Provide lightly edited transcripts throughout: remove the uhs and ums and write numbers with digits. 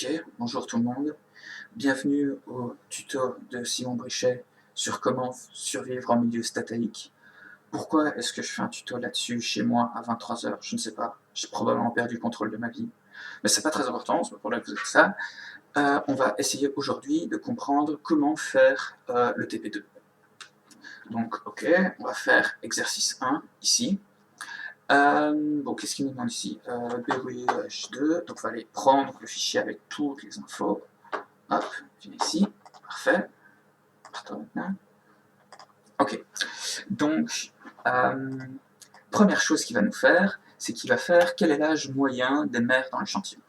Ok, bonjour tout le monde. Bienvenue au tuto de Simon Brichet sur comment survivre en milieu stataïque. Pourquoi est-ce que je fais un tuto là-dessus chez moi à 23 h? Je ne sais pas. J'ai probablement perdu le contrôle de ma vie. Mais c'est pas très important, c'est pas pour là que vous êtes ça. On va essayer aujourd'hui de comprendre comment faire le TP2. Donc, ok, on va faire exercice 1 ici. Bon, qu'est-ce qu'il nous demande ici BWH2, donc on va aller prendre le fichier avec toutes les infos. Hop, viens ici, parfait. Partons maintenant. Ok, donc, première chose qu'il va nous faire, c'est qu'il va faire quel est l'âge moyen des mères dans l'échantillon.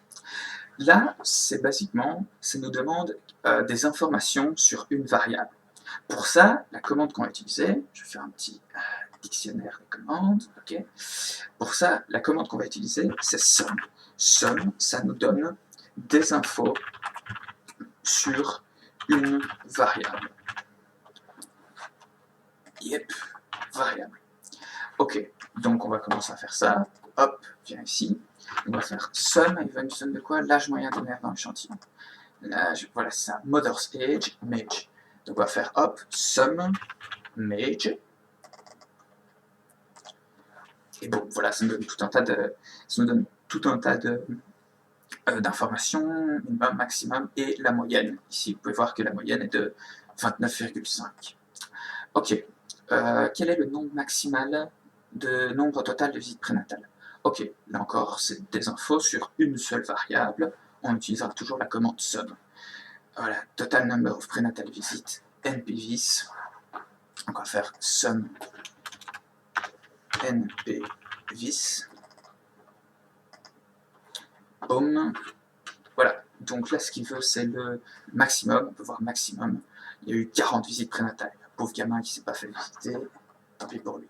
Là, c'est basiquement, ça nous demande des informations sur une variable. Pour ça, la commande qu'on va utiliser, je vais faire un petit dictionnaire de commandes, ok. Pour ça, la commande qu'on va utiliser, c'est sum. Sum, ça nous donne des infos sur une variable. Yep, variable. Ok, donc on va commencer à faire ça. Hop, viens ici. On va faire sum, il va nous donner de quoi? L'âge moyen des mères dans l'échantillon. L'âge, voilà, c'est ça. Mother's age, mage. Donc on va faire hop, sum, mage. Et bon, voilà, ça nous donne tout un tas de, ça nous donne tout un tas de d'informations, minimum, maximum, et la moyenne. Ici, vous pouvez voir que la moyenne est de 29,5. Ok, quel est le nombre maximal de nombre total de visites prénatales? Ok, là encore, c'est des infos sur une seule variable. On utilisera toujours la commande sum. Voilà, total number of prenatal visits, NPVs. Donc on va faire sum NPVs. Boom. Voilà, donc là ce qu'il veut c'est le maximum, on peut voir maximum. Il y a eu 40 visites prénatales. Pauvre gamin qui ne s'est pas fait visiter, tant pis pour lui.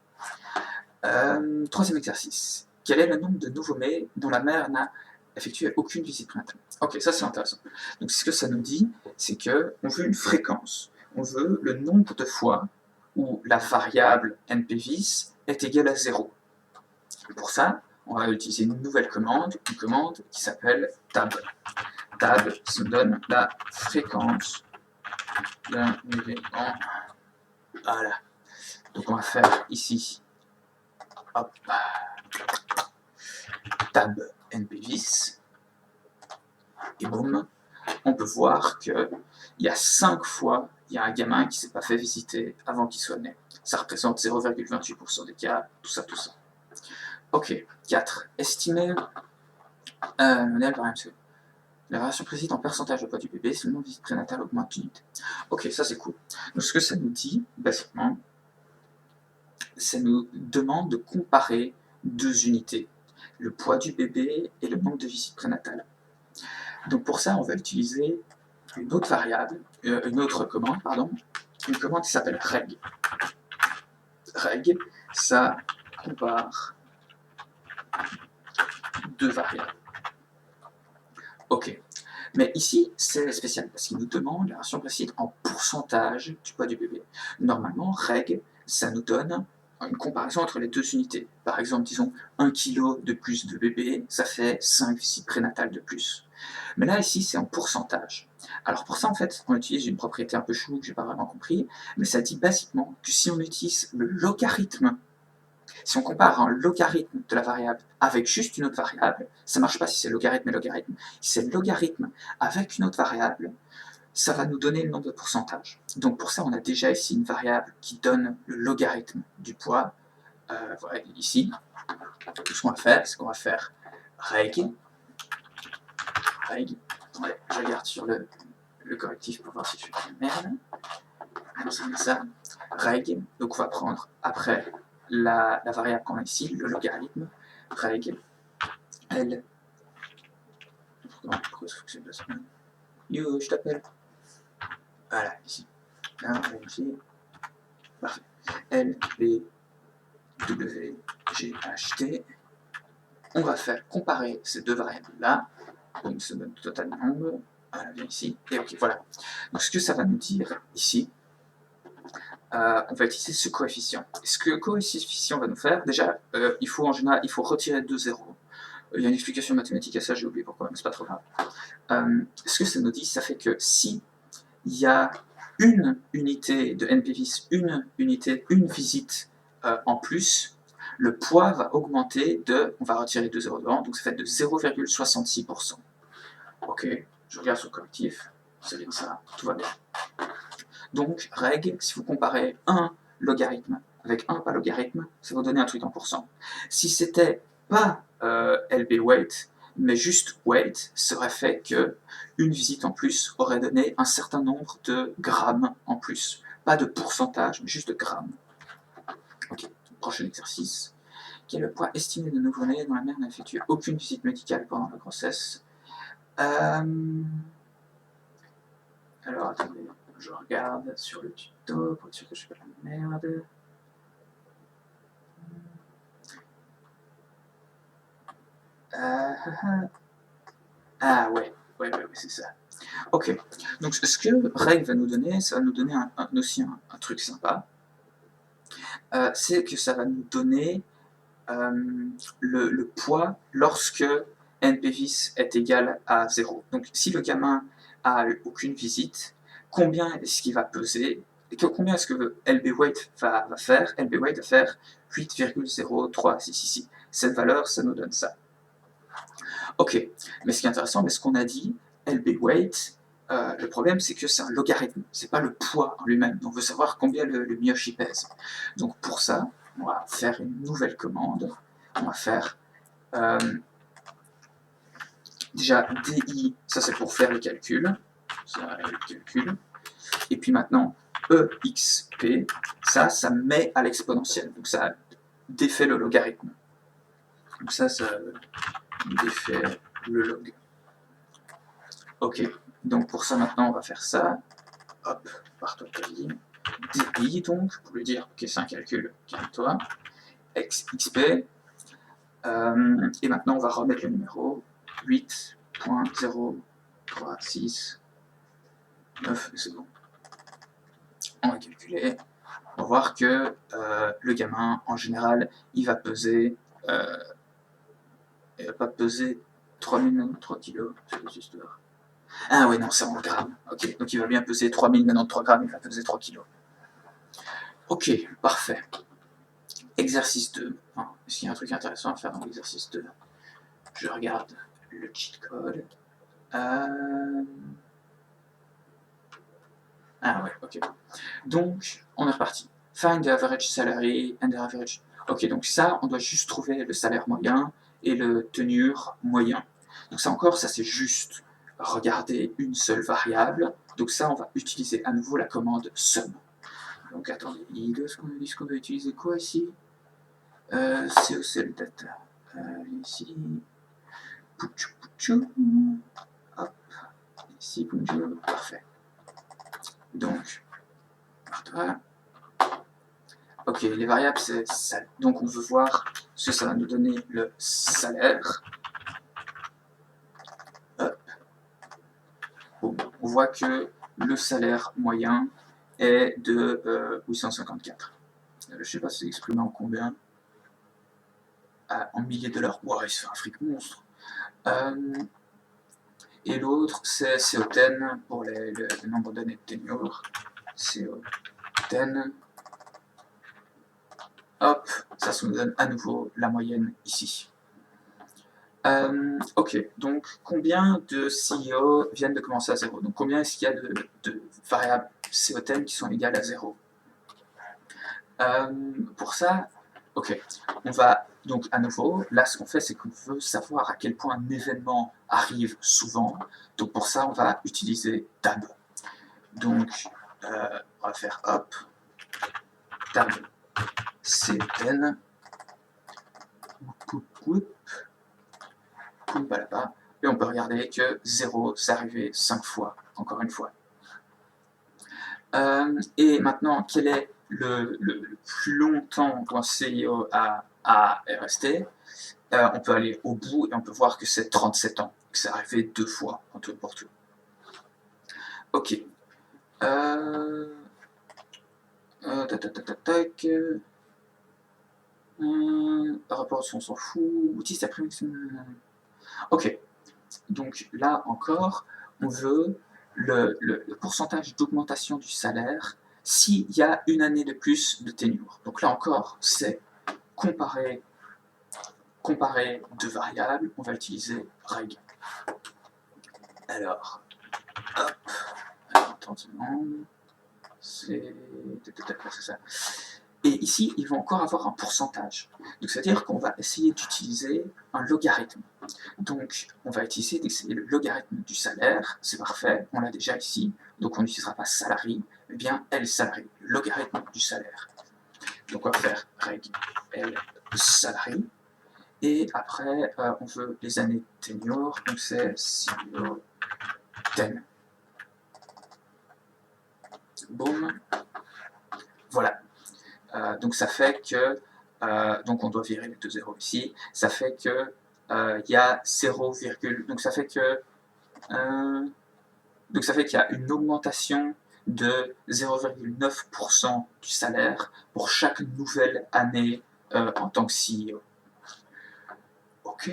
Troisième exercice. Quel est le nombre de nouveau-nés dont la mère n'a effectué aucune visite prénatale? Ok, ça c'est intéressant. Donc ce que ça nous dit, c'est qu'on veut une fréquence. On veut le nombre de fois où la variable NPVis est égale à 0. Pour ça, on va utiliser une nouvelle commande, une commande qui s'appelle tab. Tab, ça nous donne la fréquence d'un élément. Voilà. Donc on va faire ici, hop, tab NPVis, et boum, on peut voir qu'il y a 5 fois, il y a un gamin qui ne s'est pas fait visiter avant qu'il soit né. Ça représente 0,28% des cas, tout ça, tout ça. Ok, 4. Estimer la variation précise en pourcentage de poids du bébé si le nombre de visites prénatales augmente d'unité. Ok, ça c'est cool. Donc ce que ça nous dit, basiquement, ça nous demande de comparer deux unités, le poids du bébé et le nombre de visites prénatales. Donc pour ça, on va utiliser une autre variable, une autre commande, pardon, une commande qui s'appelle reg. Reg, ça compare deux variables. Ok. Mais ici, c'est spécial, parce qu'il nous demande la version précise en pourcentage du poids du bébé. Normalement, reg, ça nous donne une comparaison entre les deux unités. Par exemple, disons 1 kg de plus de bébé, ça fait 5 visites prénatales de plus. Mais là, ici, c'est en pourcentage. Alors pour ça, en fait, on utilise une propriété un peu chelou que j'ai pas vraiment compris, mais ça dit basiquement que si on utilise le logarithme, si on compare un logarithme de la variable avec juste une autre variable, ça ne marche pas si c'est logarithme et logarithme. Si c'est logarithme avec une autre variable, ça va nous donner le nombre de pourcentage. Donc pour ça, on a déjà ici une variable qui donne le logarithme du poids. Voilà, ici, tout ce qu'on va faire, c'est qu'on va faire reg. Attendez, je regarde sur le correctif pour voir si je fais de la merde. Non, c'est ça. Reg, donc on va prendre après la variable qu'on a ici, le logarithme, reg, L. Pourquoi ça fonctionne pas ça? Yo, je t'appelle. Voilà, ici. Là, ici. Parfait. L, B, W, G, H, T. On va faire comparer ces deux variables-là. Donc, ça donne le total nombre. Voilà, bien ici. Et ok, voilà. Donc, ce que ça va nous dire ici, on va utiliser ce coefficient. Ce que le coefficient va nous faire, déjà, il faut en général, il faut retirer 2 zéros. Il y a une explication mathématique à ça, j'ai oublié pourquoi, mais c'est pas trop grave. Ce que ça nous dit, ça fait que si il y a une unité de NPVis, une visite en plus, le poids va augmenter de, on va retirer 2 zéros devant, donc ça fait de 0,66%. Ok, je regarde sur le collectif, c'est bien ça, tout va bien. Donc, règle, si vous comparez un logarithme avec un pas logarithme, ça va donner un truc en pourcent. Si c'était pas LB weight, mais juste weight, ça aurait fait que une visite en plus aurait donné un certain nombre de grammes en plus. Pas de pourcentage, mais juste de grammes. Ok, prochain exercice. Quel est le poids estimé de nouveau-né dont la mère n'a effectué aucune visite médicale pendant la grossesse? Alors, attendez, je regarde sur le tuto pour être sûr que je fais pas la merde. Ah ouais, c'est ça. Ok, donc ce que Reg va nous donner, ça va nous donner aussi un truc sympa. C'est que ça va nous donner le poids lorsque NPVis est égal à 0. Donc si le gamin a aucune visite, combien est-ce qu'il va peser? Combien est-ce que LB weight va faire? LB weight va faire 8,0366. Cette valeur, ça nous donne ça. Ok, mais ce qui est intéressant, mais ce qu'on a dit, LB weight, le problème c'est que c'est un logarithme, c'est pas le poids en lui-même. Donc on veut savoir combien le mioche y pèse. Donc pour ça, on va faire une nouvelle commande. On va faire déjà DI, ça c'est pour faire les calculs. Et puis maintenant, EXP, ça met à l'exponentielle. Donc ça défait le logarithme. Donc ça défait le log. Ok, donc pour ça maintenant on va faire ça. Hop, par-toi DI donc, pour lui dire, ok c'est un calcul, calme-toi. XP, et maintenant on va remettre le numéro 8.0369, c'est bon. On va calculer, on va voir que le gamin en général il va peser, il va pas peser 3093 kg, c'est des histoires. Ah ouais, non, c'est en grammes. Ok, donc il va bien peser 3093 grammes, il va peser 3 kg. Ok, parfait. Exercice 2. Est-ce qu'il y a un truc intéressant à faire dans l'exercice 2? Je regarde le cheat code. Ah ouais, ok. Donc, on est reparti. Find the average salary and the average... Ok, donc ça, on doit juste trouver le salaire moyen et le tenure moyen. Donc ça encore, ça c'est juste regarder une seule variable. Donc ça, on va utiliser à nouveau la commande sum. Donc attendez, est-ce qu'on va utiliser quoi ici? COCL data. Ici, pouchou pouchou. Hop, ici, pouchou, parfait. Donc, voilà. Ok, les variables, c'est ça. Donc on veut voir ce que ça va nous donner le salaire. Hop. Bon, on voit que le salaire moyen est de 854. Je ne sais pas si c'est exprimé en combien. En milliers de dollars. Wow, il se fait un fric monstre. Et l'autre, c'est CO10 pour le nombre d'années de tenure. CO10. Hop, ça nous donne à nouveau la moyenne ici. Ok, donc combien de CEO viennent de commencer à 0? Donc combien est-ce qu'il y a de variables CO10 qui sont égales à 0? Pour ça, ok, on va donc à nouveau, là ce qu'on fait c'est qu'on veut savoir à quel point un événement arrive souvent. Donc pour ça on va utiliser tab. Donc on va faire hop, tab CO10, et on peut regarder que 0, c'est arrivé 5 fois, encore une fois. Et maintenant, quel est le plus longtemps où un CIO est resté? On peut aller au bout et on peut voir que c'est 37 ans, que c'est arrivé 2 fois, en tout et pour tout. Ok. Tac. Rapport on s'en fout. Outils après. Ok. Donc là encore, on veut le pourcentage d'augmentation du salaire s'il y a une année de plus de ténure. Donc là encore, c'est comparer deux variables. On va utiliser reg. Alors, hop, attends, c'est ça. Et ici, ils vont encore avoir un pourcentage. Donc, c'est-à-dire qu'on va essayer d'utiliser un logarithme. Donc, on va utiliser le logarithme du salaire, c'est parfait, on l'a déjà ici. Donc, on n'utilisera pas salarié, mais bien L salarié, le logarithme du salaire. Donc, on va faire reg L salarié. Et après, on veut les années de tenure, donc c'est CEO 10. Boum. Voilà. Donc ça fait que, donc on doit virer les deux zéros ici, ça fait que il y a 0, donc ça fait que qu'il y a une augmentation de 0,9% du salaire pour chaque nouvelle année en tant que CEO. Ok,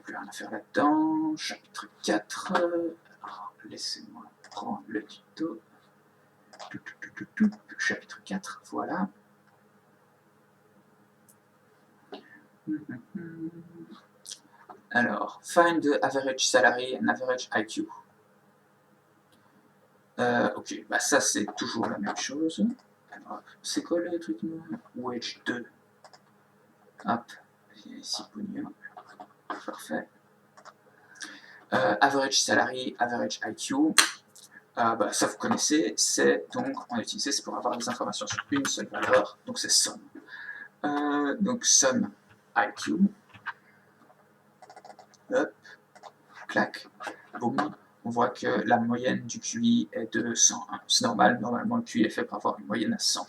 plus rien à faire là-dedans. Chapitre 4. Alors, laissez-moi prendre le tuto. Chapitre 4, voilà. Alors, find the average salary and average IQ. Ok, bah ça c'est toujours la même chose. Alors, c'est quoi le truc? Wage 2. Hop, ici, pognon. Parfait. Average salary, average IQ. Bah, ça vous connaissez, c'est donc, on a utilisé, c'est pour avoir des informations sur une seule valeur, donc c'est sum. Donc sum IQ. Hop, clac, boum. On voit que la moyenne du QI est de 101. C'est normal, normalement le QI est fait pour avoir une moyenne à 100.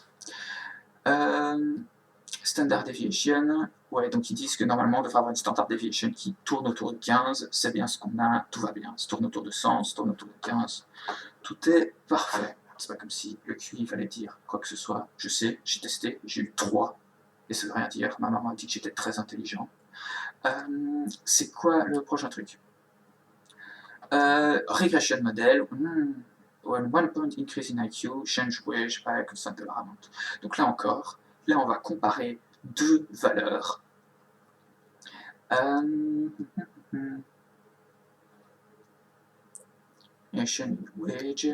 Standard deviation, ouais, donc ils disent que normalement on devrait avoir une standard deviation qui tourne autour de 15, c'est bien ce qu'on a, tout va bien. Ça tourne autour de 100, ça tourne autour de 15, tout est parfait. C'est pas comme si le QI fallait dire quoi que ce soit. Je sais, j'ai testé, j'ai eu 3, et ça veut rien dire. Ma maman a dit que j'étais très intelligent. C'est quoi le prochain truc? Regression model. When 1 point increase in IQ, change wage by a constant dollar amount. Donc là encore, là on va comparer deux valeurs. Wage.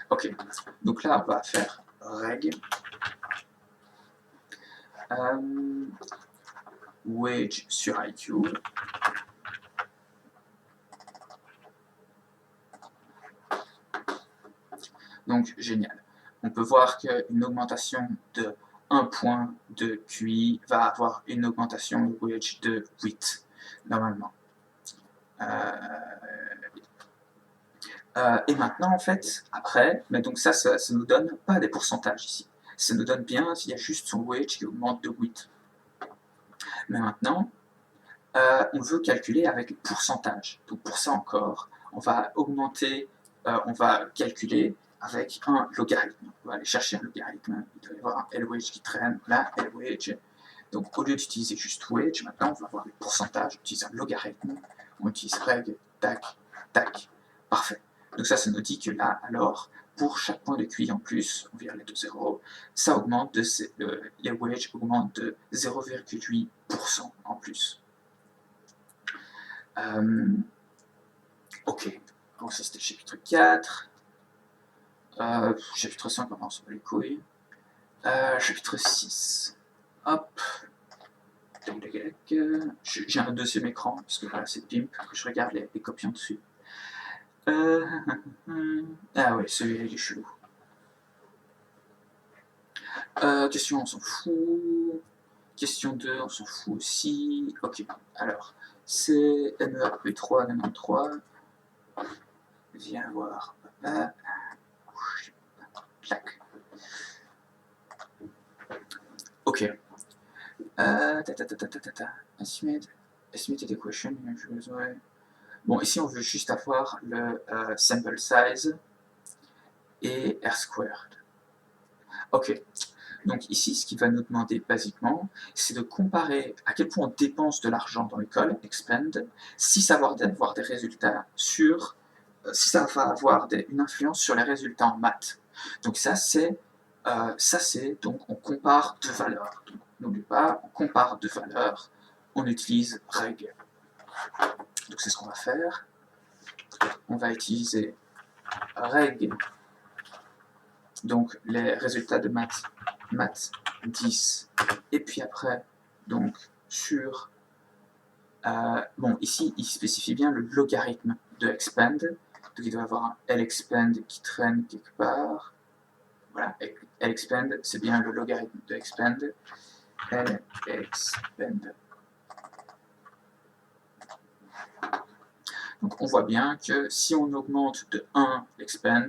Ok, donc là on va faire reg. Wage sur IQ. Donc génial. On peut voir qu'une augmentation de 1 point de QI va avoir une augmentation de wage de 8, normalement. Et maintenant, en fait, après, mais donc ça nous donne pas des pourcentages ici. Ça nous donne bien s'il y a juste son wage qui augmente de 8. Mais maintenant, on veut calculer avec les pourcentages. Donc pour ça encore, on va augmenter, on va calculer avec un logarithme. On va aller chercher un logarithme. Il doit y avoir un LWage qui traîne. Là, LWage. Donc au lieu d'utiliser juste wage, maintenant on va avoir les pourcentages. On utilise un logarithme. On utilise reg, tac, tac. Parfait. Donc ça nous dit que là, alors, pour chaque point de QI en plus, on vire les deux zéros, ça augmente les wages augmentent de 0,8% en plus. Ok, donc ça c'était le chapitre 4. Chapitre 5, on s'en bat les couilles. Chapitre 6. Hop. J'ai un deuxième écran, parce que voilà, c'est Pimp, que je regarde les copies en dessus. Ah ouais, celui-là il est chelou. Question, on s'en fout. Question 2, on s'en fout aussi. Ok, alors, c'est MERP3 93. Viens voir. Clac. Ok. Estimated equation. Bon, ici on veut juste avoir le sample size et R squared. Ok. Donc ici, ce qu'il va nous demander basiquement, c'est de comparer à quel point on dépense de l'argent dans l'école, expend, si ça va avoir des résultats sur, si ça va avoir une influence sur les résultats en maths. Donc ça c'est donc on compare deux valeurs. N'oublie pas, on compare deux valeurs, on utilise reg. Donc c'est ce qu'on va faire. On va utiliser reg, donc les résultats de maths 10, et puis après, donc sur, bon, ici, il spécifie bien le logarithme de expand, donc il doit y avoir un lexpand qui traîne quelque part, voilà, lexpand, c'est bien le logarithme de expand, lexpand. Donc on voit bien que si on augmente de 1 l'expand,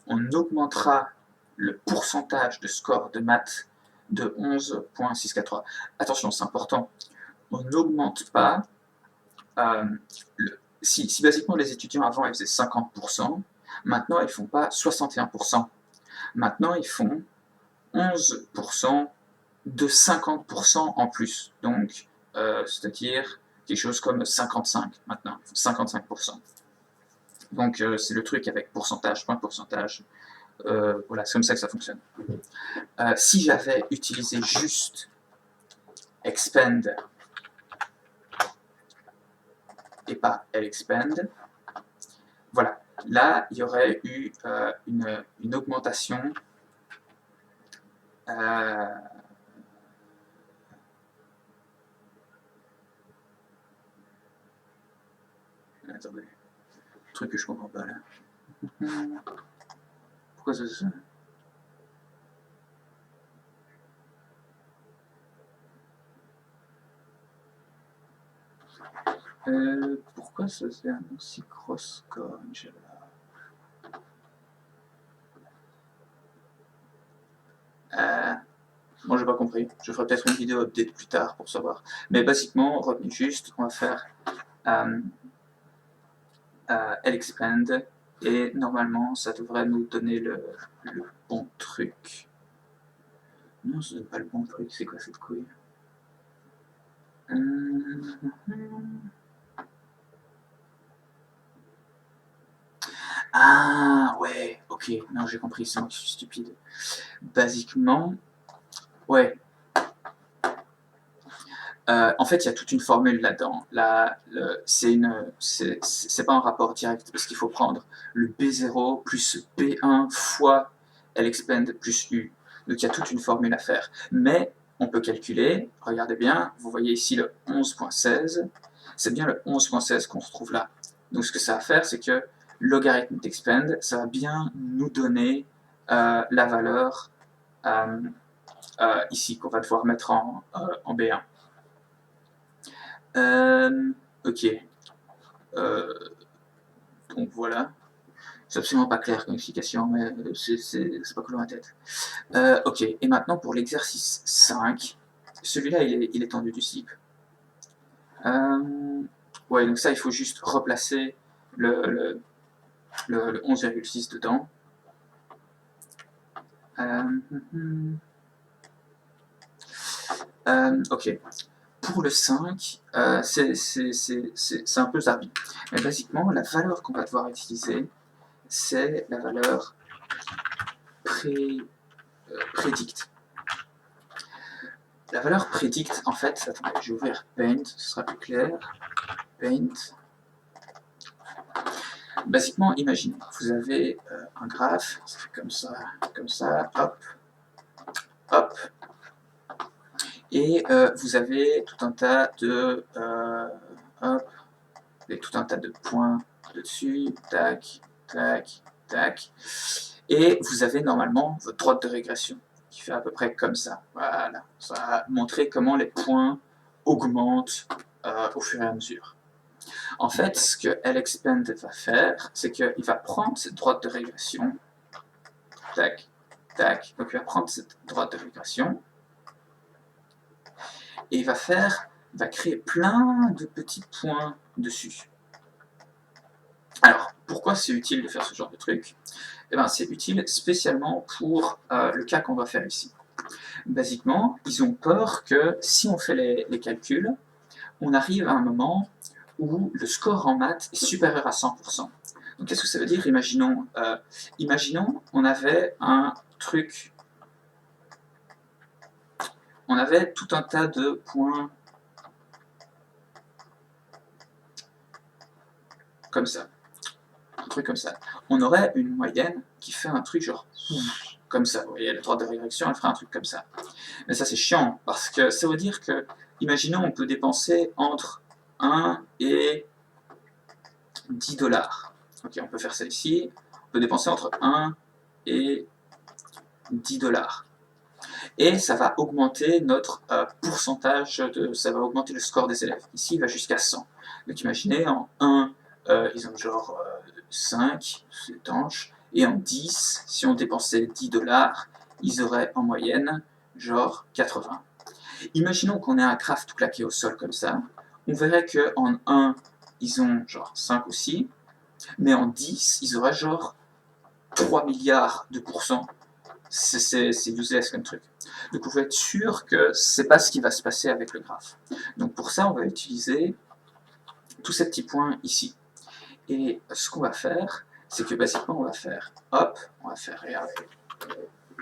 on augmentera le pourcentage de score de maths de 11,643. Attention, c'est important, on n'augmente pas, si basiquement les étudiants avant ils faisaient 50%, maintenant ils ne font pas 61%. Maintenant ils font 11% de 50% en plus. Donc, c'est-à-dire quelque chose comme 55 maintenant, 55%. Donc c'est le truc avec pourcentage, point de pourcentage. Voilà, c'est comme ça que ça fonctionne. Si j'avais utilisé juste expand et pas lexpand, voilà, là il y aurait eu une augmentation attendez, truc que je comprends pas là. Pourquoi c'est ça? Pourquoi ça c'est un aussi cross score, Angela? Moi j'ai pas compris. Je ferai peut-être une vidéo update plus tard pour savoir. Mais basiquement, retenez juste, on va faire lexpand et normalement ça devrait nous donner le bon truc. Non, ce n'est pas le bon truc, c'est quoi cette couille? Ah ouais, ok, non j'ai compris, c'est moi qui suis stupide. Basiquement, ouais. En fait, il y a toute une formule là-dedans. C'est pas un rapport direct, parce qu'il faut prendre le B0 plus B1 fois lexpand plus U. Donc il y a toute une formule à faire. Mais on peut calculer, regardez bien, vous voyez ici le 11.16, c'est bien le 11.16 qu'on se trouve là. Donc ce que ça va faire, c'est que logarithme d'expand, ça va bien nous donner la valeur ici qu'on va devoir mettre en B1. Ok. Donc voilà. C'est absolument pas clair comme explication, mais c'est pas cool dans la tête. Ok, et maintenant pour l'exercice 5, celui-là il est tendu du slip. Ouais, donc ça il faut juste replacer le 11,6 dedans. Ok. Pour le 5, c'est un peu zarbi. Mais basiquement, la valeur qu'on va devoir utiliser, c'est la valeur predict. La valeur predict, en fait, attendez, je vais ouvrir Paint, ce sera plus clair. Paint. Basiquement, imaginez, vous avez un graphe, ça fait comme ça, hop, hop. Et vous avez tout un tas de hop, et tout un tas de points dessus, tac, tac, tac. Et vous avez normalement votre droite de régression qui fait à peu près comme ça. Voilà, ça va montrer comment les points augmentent au fur et à mesure. En fait, ce que lexpand va faire, c'est qu'il va prendre cette droite de régression, tac, tac, donc il va prendre cette droite de régression, et il va créer plein de petits points dessus. Alors, pourquoi c'est utile de faire ce genre de truc? Eh bien, c'est utile spécialement pour le cas qu'on va faire ici. Basiquement, ils ont peur que si on fait les calculs, on arrive à un moment où le score en maths est supérieur à 100%. Donc qu'est-ce que ça veut dire? Imaginons, on avait un truc, on avait tout un tas de points comme ça, un truc comme ça. On aurait une moyenne qui fait un truc genre comme ça. Vous voyez, la droite de régression, elle ferait un truc comme ça. Mais ça, c'est chiant, parce que ça veut dire que, imaginons, on peut dépenser entre 1 et 10 dollars. Ok, on peut faire ça ici. On peut dépenser entre 1 et 10 dollars. Et ça va augmenter notre pourcentage, ça va augmenter le score des élèves. Ici, il va jusqu'à 100. Donc imaginez, en 1, ils ont genre 5, c'est étanche, et en 10, si on dépensait 10 dollars, ils auraient en moyenne genre 80. Imaginons qu'on ait un graphe tout claqué au sol comme ça, on verrait qu'en 1, ils ont genre 5 ou 6, mais en 10, ils auraient genre 3 milliards de pourcents. C'est useless comme truc. Donc on veut être sûr que c'est pas ce qui va se passer avec le graphe. Donc pour ça, on va utiliser tous ces petits points ici. Et ce qu'on va faire, c'est que basiquement, on va faire, hop, on va faire, regardez,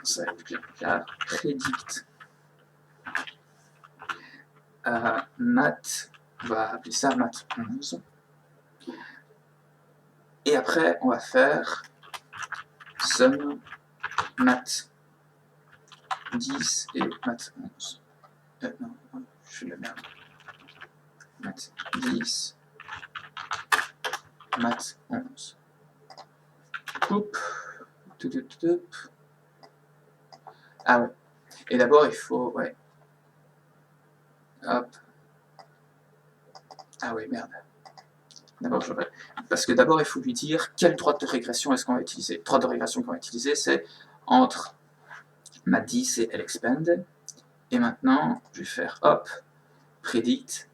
ça va être plus clair, predict math, on va appeler ça math 11. Et après, on va faire sum math 10 et math 11. Non, je fais la merde. Math 10, math 11. Hop. Ah ouais. Et d'abord, il faut... Ouais. Hop. Ah oui, merde. D'abord, parce que d'abord, il faut lui dire quelle droite de régression est-ce qu'on va utiliser. La droite de régression qu'on va utiliser, c'est entre ma 10 et l'expand. Et maintenant, je vais faire hop, predict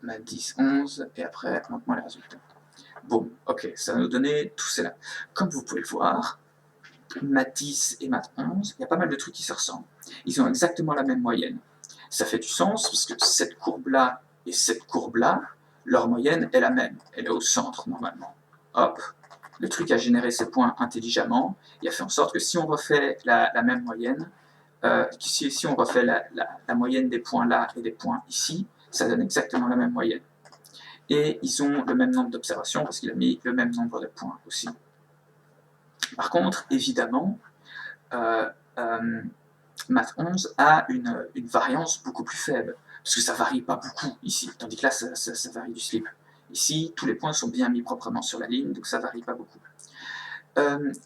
ma 10, 11, et après, montre-moi les résultats. Bon, ok, ça va nous donner tout cela. Comme vous pouvez le voir, math 10 et math 11, il y a pas mal de trucs qui se ressemblent. Ils ont exactement la même moyenne. Ça fait du sens parce que cette courbe-là et cette courbe-là, leur moyenne est la même. Elle est au centre normalement. Hop, le truc a généré ces points intelligemment et a fait en sorte que si on refait la même moyenne, si on refait la moyenne des points là et des points ici, ça donne exactement la même moyenne. Et ils ont le même nombre d'observations parce qu'il a mis le même nombre de points aussi. Par contre, évidemment, Math 11 a une variance beaucoup plus faible, parce que ça varie pas beaucoup ici, tandis que là, ça varie du slip. Ici, tous les points sont bien mis proprement sur la ligne, donc ça varie pas beaucoup.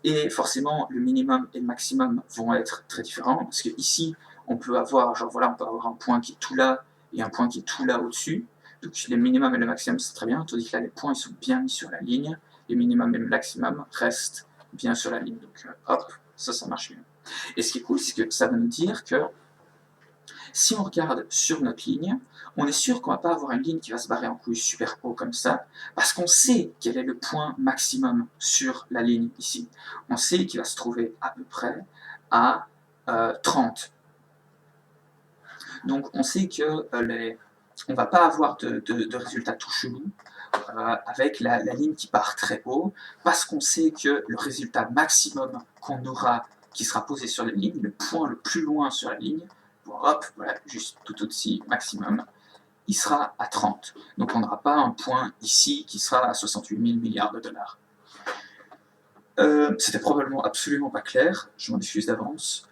Et forcément, le minimum et le maximum vont être très différents, parce que ici, on peut avoir, genre voilà, on peut avoir un point qui est tout là et un point qui est tout là au-dessus. Donc les minimum et le maximum, c'est très bien, tandis que là, les points ils sont bien mis sur la ligne, les minimum et le maximum restent bien sur la ligne. Donc hop, ça marche mieux. Et ce qui est cool, c'est que ça va nous dire que si on regarde sur notre ligne, on est sûr qu'on ne va pas avoir une ligne qui va se barrer en couille super haut comme ça, parce qu'on sait quel est le point maximum sur la ligne ici. On sait qu'il va se trouver à peu près à 30. Donc on sait que on ne va pas avoir de résultats tout chelous avec la ligne qui part très haut, parce qu'on sait que le résultat maximum qu'on aura, qui sera posé sur la ligne, le point le plus loin sur la ligne, hop, voilà, juste tout au-dessus, maximum, il sera à 30. Donc on n'aura pas un point ici qui sera à 68 000 milliards de dollars. C'était probablement absolument pas clair, je m'en excuse d'avance.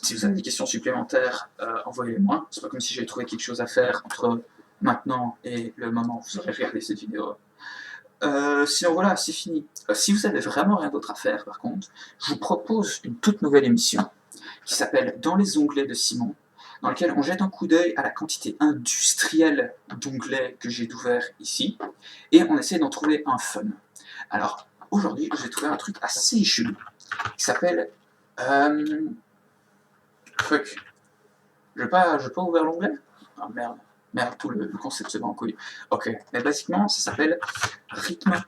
Si vous avez des questions supplémentaires, envoyez-les-moi. C'est pas comme si j'avais trouvé quelque chose à faire entre maintenant et le moment où vous aurez regardé cette vidéo. Sinon voilà, c'est fini. Si vous avez vraiment rien d'autre à faire, par contre, je vous propose une toute nouvelle émission qui s'appelle Dans les onglets de Simon, dans lequel on jette un coup d'œil à la quantité industrielle d'onglets que j'ai d'ouvert ici, et on essaie d'en trouver un fun. Alors, aujourd'hui, j'ai trouvé un truc assez chelou, qui s'appelle... Fuck. Je vais pas ouvrir l'onglet? Ah merde. Merde, tout le concept se bat en couille. Ok, mais basiquement, ça s'appelle Rythme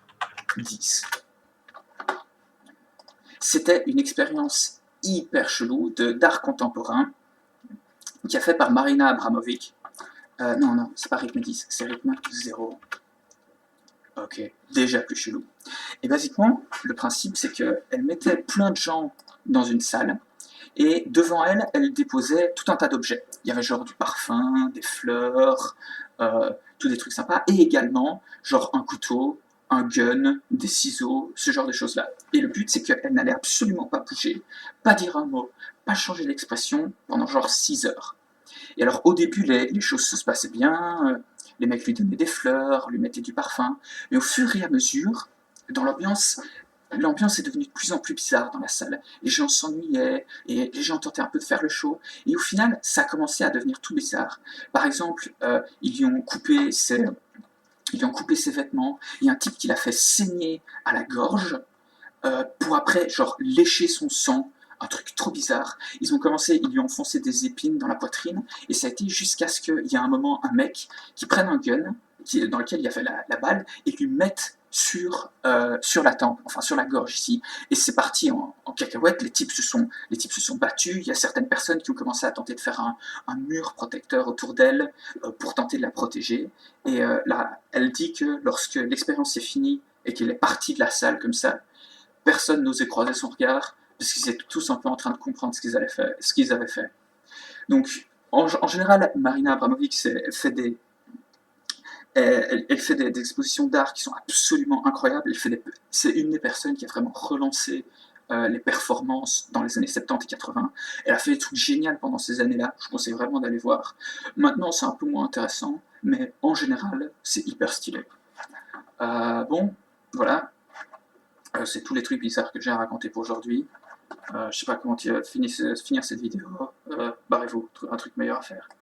10. C'était une expérience hyper chelou d'art contemporain qui est fait par Marina Abramovic. Non, non, c'est pas rythme 10, c'est rythme 0. Ok, déjà plus chelou. Et basiquement, le principe, c'est qu'elle mettait plein de gens dans une salle, et devant elle, elle déposait tout un tas d'objets. Il y avait genre du parfum, des fleurs, tous des trucs sympas, et également genre un couteau, un gun, des ciseaux, ce genre de choses-là. Et le but, c'est qu'elle n'allait absolument pas bouger, pas dire un mot, pas changer d'expression pendant genre 6 heures. Et alors au début, les choses se passaient bien, les mecs lui donnaient des fleurs, lui mettaient du parfum, mais au fur et à mesure, dans l'ambiance est devenue de plus en plus bizarre dans la salle. Les gens s'ennuyaient, et les gens tentaient un peu de faire le show, et au final, ça a commencé à devenir tout bizarre. Par exemple, ils lui ont coupé ses vêtements, il y a un type qui l'a fait saigner à la gorge, pour après, genre, lécher son sang, un truc trop bizarre. Ils lui ont enfoncé des épines dans la poitrine, et ça a été jusqu'à ce qu'il y ait un moment, un mec qui prenne un gun, dans lequel il y avait la balle, et lui mette sur la tempe, enfin sur la gorge ici. Et c'est parti en cacahuète, les types se sont battus, il y a certaines personnes qui ont commencé à tenter de faire un mur protecteur autour d'elle pour tenter de la protéger. Et là, elle dit que lorsque l'expérience est finie et qu'elle est partie de la salle comme ça, personne n'osait croiser son regard, parce qu'ils étaient tous un peu en train de comprendre ce qu'ils avaient fait. Donc, en général, Marina Abramovic elle fait des expositions d'art qui sont absolument incroyables. C'est une des personnes qui a vraiment relancé les performances dans les années 70 et 80. Elle a fait des trucs géniaux pendant ces années-là, je conseille vraiment d'aller voir. Maintenant, c'est un peu moins intéressant, mais en général, c'est hyper stylé. Bon, voilà, c'est tous les trucs bizarres que j'ai à raconter pour aujourd'hui. Je sais pas comment finir cette vidéo. Barrez-vous, un truc meilleur à faire.